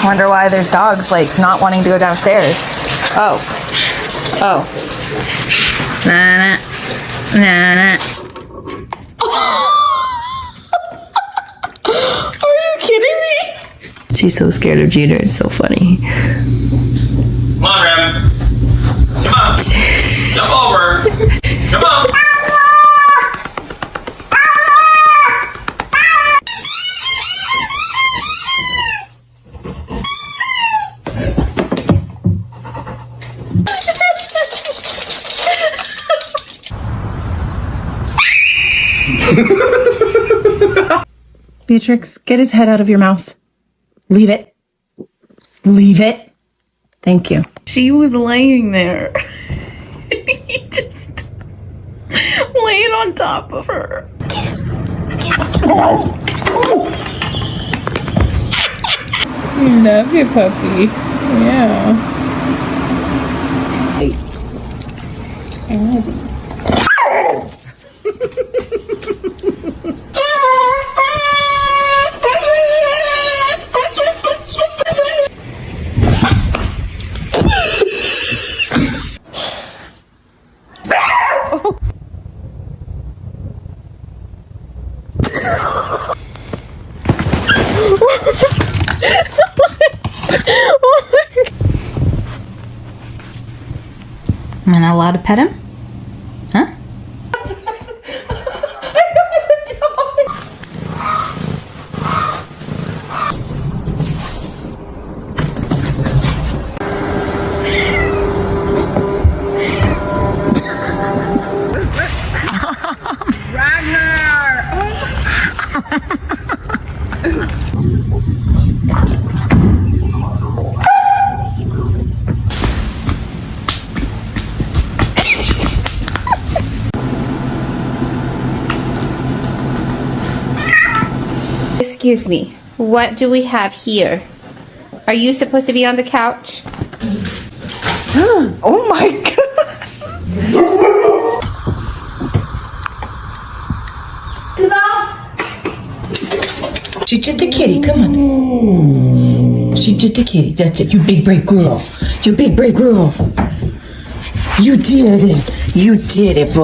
Wonder why there's dogs like not wanting to go downstairs. Oh. Oh. Nah, nah. Nah, nah. Are you kidding me? She's so scared of Jeter. It's so funny. Come on, Rabbit. Come on. Jump over. Come on. Beatrix, get his head out of your mouth. Leave it. Leave it. Thank you. She was laying there. He just laid on top of her. You love your puppy. Yeah. Am I not allowed to pet him? Huh? Excuse me, what do we have here? Are you supposed to be on the couch? Oh my god. She's just a kitty, come on. She's just a kitty, that's it. You big brave girl. You big brave girl. You did it. You did it, boy.